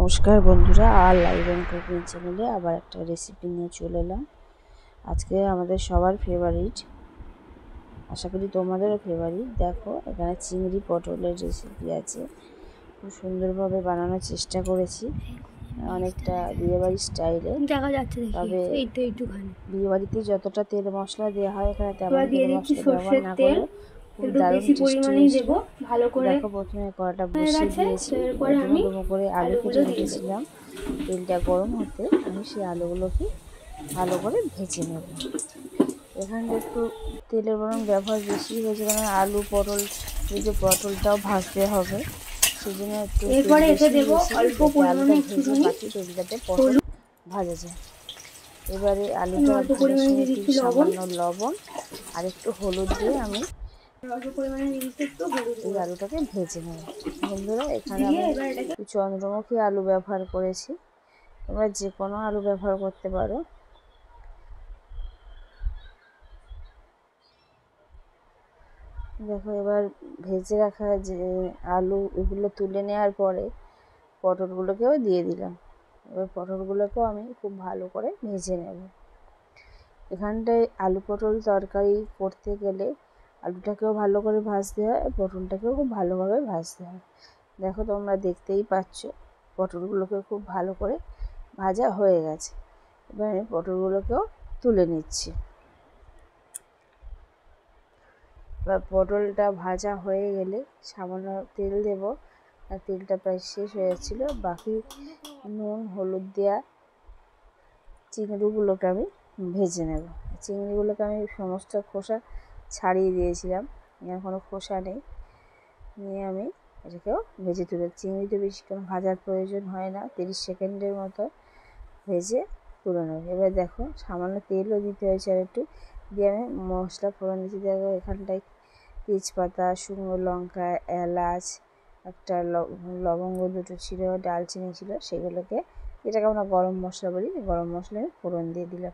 নমস্কার বন্ধুরা, আর live and cooking চ্যানেলে আবার একটা রেসিপি নিয়ে চলে এলাম। আজকে আমাদের সবার ফেভারিট, আশা করি তোমাদেরও ফেভারিট। দেখো, এখানে চিংড়ি পটলের রেসিপি আছে। খুব সুন্দরভাবে বানানোর চেষ্টা করেছি, অনেকটা বিয়েবাড়ির স্টাইলে দেখা যাচ্ছে। তবে বিয়েবাড়িতে যতটা তেল মশলা দেওয়া হয় এখানে তেমন তেল মশলা ব্যবহার না করে খুব দারুণ টেস্টি এসেছে। দেখো, প্রথমে কড়াটা বসিয়ে দিয়েছি, ডুমো ডুমো করে আলু কেটে রেখেছিলাম। তেলটা গরম হতে আমি সেই আলুগুলোকে ভালো করে ভেজে নেব। এখানটা একটু তেলের বরং ব্যবহার বেশি হয়েছে, কারণ আলু পটল ভেজে পটলটাও ভাজতে হবে, সেই জন্য একটু আলুটা ভেজে বাকি তেলটাতে পটল ভাজা যায়। এবারে আলুটা ভাজার সময় একটু সামান্য লবণ আর একটু হলুদ দিয়ে আমি এই আলুটাকে ভেজে নেব। বন্ধুরা, এখানে আমি চন্দ্রমুখী আলু ব্যবহার করেছি, তোমরা যে কোনো আলু ব্যবহার করতে পারো। দেখো, এবার ভেজে রাখা যে আলু এগুলো তুলে নেওয়ার পরে পটলগুলোকেও দিয়ে দিলাম। এবার পটলগুলোকেও আমি খুব ভালো করে ভেজে নেব। এখানটায় আলু পটল তরকারি করতে গেলে আলুটাকেও ভালো করে ভাজতে হয়, পটলটাকেও খুব ভালোভাবে ভাজতে হয়। দেখো, তোমরা দেখতেই পাচ্ছ পটলগুলোকে খুব ভালো করে ভাজা হয়ে গেছে। এবার আমি পটলগুলোকেও তুলে নিচ্ছি। এবার পটলটা ভাজা হয়ে গেলে সামান্য তেল দেব, আর তেলটা প্রায় শেষ হয়ে যাচ্ছিলো। বাকি নুন হলুদ দেওয়া চিংড়িগুলোকে আমি ভেজে নেব। চিংড়িগুলোকে আমি সমস্ত খোসা ছাড়িয়ে দিয়েছিলাম, এর কোনো খোসা নেই। নিয়ে আমি এটাকেও ভেজে তুলে, চিংড়িতে বেশিক্ষণ ভাজার প্রয়োজন হয় না, 30 সেকেন্ডের মতো ভেজে তুলে নেব। এবার দেখো, সামান্য তেলও দিতে হয়েছে আর একটু, দিয়ে আমি মশলা ফোড়ন দিতে। দেখো, এখানটায় তেজপাতা, শুকনো লঙ্কা, এলাচ, একটা লবঙ্গ দুটো ছিল, ডালচিনি ছিল, সেগুলোকে যেটাকে আমরা গরম মশলা বলি, গরম মশলা আমি ফোড়ন দিয়ে দিলাম,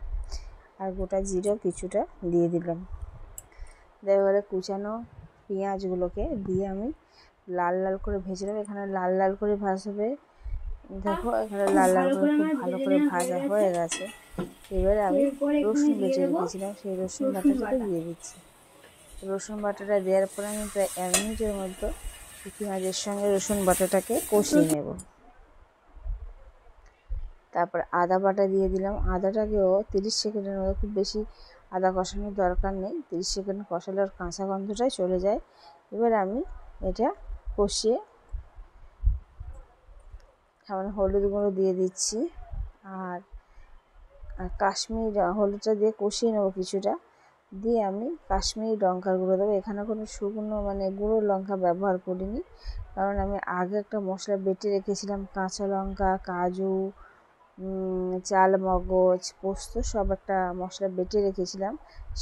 আর গোটা জিরেও কিছুটা দিয়ে দিলাম। এবারে কুচানো পেঁয়াজগুলোকে দিয়ে আমি লাল লাল করে ভেজে নেব। এখানে লাল লাল করে ভাজবে। দেখো, এখানে লাল লাল করে খুব ভালো করে ভাজা হয়ে গেছে। এবারে আমি রসুন বেটে রেখেছিলাম, সেই রসুন বাটাটাকে দিয়ে দিচ্ছি। রসুন বাটাটা দেওয়ার পরে আমি প্রায় 1 মিনিটের মধ্যে পেঁয়াজের সঙ্গে রসুন বাটাটাকে কষিয়ে নেব। তারপর আদা বাটা দিয়ে দিলাম। আদাটাকেও 30 সেকেন্ডের মধ্যে, খুব বেশি আদা কষানোর দরকার নেই, 30 সেকেন্ড কষালে ওর কাঁচা গন্ধটাই চলে যায়। এবার আমি এটা কষিয়ে সামান্য হলুদ গুঁড়ো দিয়ে দিচ্ছি, আর কাশ্মীর হলুদটা দিয়ে কষিয়ে নেবো কিছুটা, দিয়ে আমি কাশ্মীরি লঙ্কার গুঁড়ো দেবো। এখানে কোনো শুকনো গুঁড়ো লঙ্কা ব্যবহার করিনি, কারণ আমি আগে একটা মশলা বেটে রেখেছিলাম, কাঁচা লঙ্কা, কাজু, চাল মগজ, পোস্ত সব একটা মশলা বেটে রেখেছিলাম,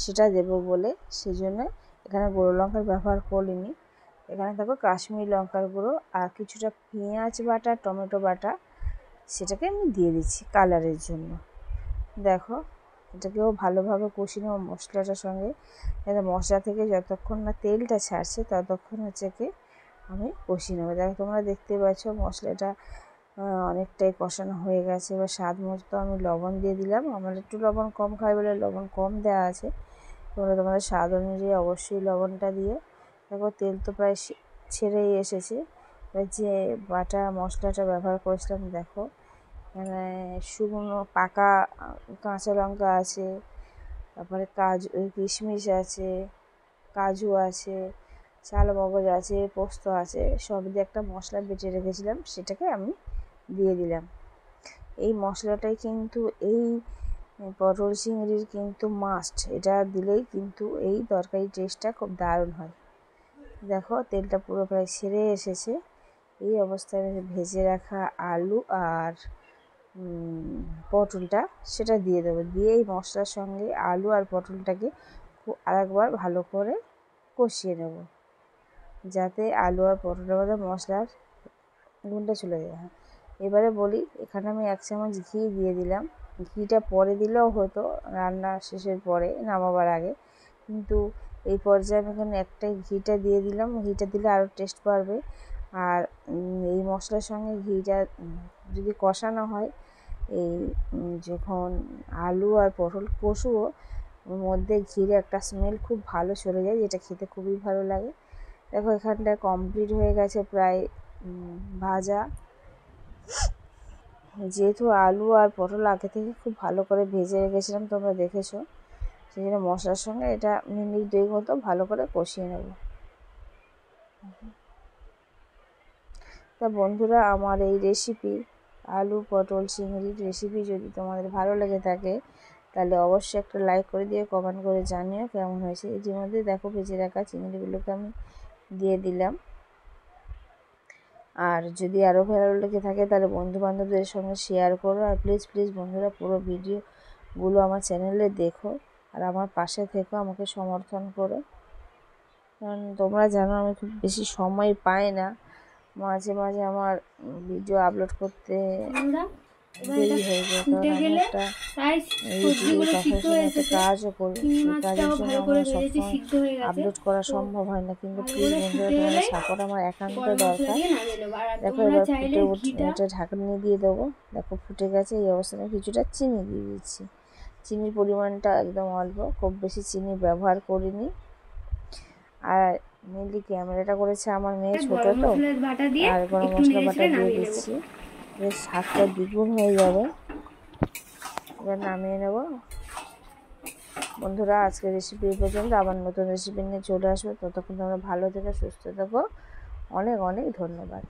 সেটা দেবো বলে, সেই জন্য এখানে গুঁড়ো লঙ্কার ব্যবহার করিনি। এখানে দেখো কাশ্মীরি লঙ্কার গুঁড়ো আর কিছুটা পেঁয়াজ বাটা, টমেটো বাটা, সেটাকে আমি দিয়ে দিচ্ছি কালারের জন্য। দেখো, এটাকেও ভালোভাবে কষিয়ে নেব মশলাটার সঙ্গে, যাতে মশলা থেকে যতক্ষণ না তেলটা ছাড়ছে ততক্ষণ হচ্ছে কি আমি কষিয়ে নেবো। দেখো, তোমরা দেখতে পাচ্ছ মশলাটা অনেকটাই কষানো হয়ে গেছে। এবার স্বাদ মতো আমি লবণ দিয়ে দিলাম। আমার একটু লবণ কম খাই বলে লবণ কম দেওয়া আছে, তোমরা তোমাদের স্বাদ অনুযায়ী অবশ্যই লবণটা দিও। দেখো, তেল তো প্রায় ছেড়েই এসেছে। এবার যে বাটা মশলাটা ব্যবহার করেছিলাম, দেখো এখানে শুকনো পাকা কাঁচা লঙ্কা আছে, তারপরে কাজু কিশমিশ আছে, কাজু আছে, চাল মগজ আছে, পোস্ত আছে, সব দিয়ে একটা মশলা বেটে রেখেছিলাম, সেটাকে আমি দিয়ে দিলাম। এই মশলাটাই কিন্তু এই পটল চিংড়ির কিন্তু মাস্ট, এটা দিলেই কিন্তু এই তরকারি টেস্টটা খুব দারুণ হয়। দেখো, তেলটা পুরো প্রায় ছেড়ে এসেছে। এই অবস্থায় ভেজে রাখা আলু আর পটলটা সেটা দিয়ে দেবো, দিয়ে এই মশলার সঙ্গে আলু আর পটলটাকে আরেকবার ভালো করে কষিয়ে নেব, যাতে আলু আর পটলের মধ্যে মশলার গুণটা চলে যায়। এবারে বলি, এখানে আমি 1 চামচ ঘি দিয়ে দিলাম। ঘিটা পরে দিলেও হতো, রান্না শেষের পরে, নামাবার আগে, কিন্তু এই পর্যায়ে আমি এখানে একটাই ঘিটা দিয়ে দিলাম। ঘিটা দিলে আরও টেস্ট বাড়বে। আর এই মশলার সঙ্গে ঘিটা যদি কষানো হয়, এই যখন আলু আর পটল কষুও ওর মধ্যে ঘিরে একটা স্মেল খুব ভালো চলে যায়, যেটা খেতে খুবই ভালো লাগে। দেখো এখানটা কমপ্লিট হয়ে গেছে প্রায় ভাজা। যেহেতু আলু আর পটল আগে থেকে খুব ভালো করে ভেজে রেখেছিলাম, তোমরা দেখেছো, সেই জন্য মশলার সঙ্গে এটা মিনিট 2 মতো ভালো করে কষিয়ে নেব। তা বন্ধুরা, আমার এই রেসিপি আলু পটল চিংড়ির রেসিপি যদি তোমাদের ভালো লেগে থাকে, তাহলে অবশ্যই একটা লাইক করে দিয়ে কমেন্ট করে জানিও কেমন হয়েছে। এর মধ্যে দেখো ভেজে রাখা চিংড়িগুলোকে আমি দিয়ে দিলাম। আর যদি আরও ভালো লেগে থাকে তাহলে বন্ধুবান্ধবদের সঙ্গে শেয়ার করো। আর প্লিজ বন্ধুরা, পুরো ভিডিওগুলো আমার চ্যানেলে দেখো আর আমার পাশে থেকো, আমাকে সমর্থন করো। কারণ তোমরা জানো আমি খুব বেশি সময় পাই না, মাঝে মাঝে আমার ভিডিও আপলোড করতে দেরি হয়ে যায়, কারণ আমি একটা ইউটিউবের পাশাপাশি একটা কাজও করি। সেই কাজের জন্য আমার সবসময় আপলোড করা সম্ভব হয় না। কিন্তু প্লিজ বন্ধুরা, তোমাদের সাপোর্ট আমার একান্ত দরকার। দেখো এবার ফুটে এটা ঢাকনি দিয়ে দেবো। দেখো ফুটে গেছে। এই অবস্থায় কিছুটা চিনি দিয়ে দিচ্ছি। চিনির পরিমাণটা একদম অল্প, খুব বেশি চিনি ব্যবহার করিনি। আর মেনলি ক্যামেরাটা করেছে আমার মেয়ে, ছোটো তো, আর গরম মশলা বাটা দিয়ে দিচ্ছি, বেশ স্বাদটা দ্বিগুণ হয়ে যাবে। এবার নামিয়ে নেব। বন্ধুরা, আজকের রেসিপি এই পর্যন্ত। আবার নতুন রেসিপি নিয়ে চলে আসবে। ততক্ষণ তোমরা ভালো থেকো, সুস্থ থেকো। অনেক ধন্যবাদ।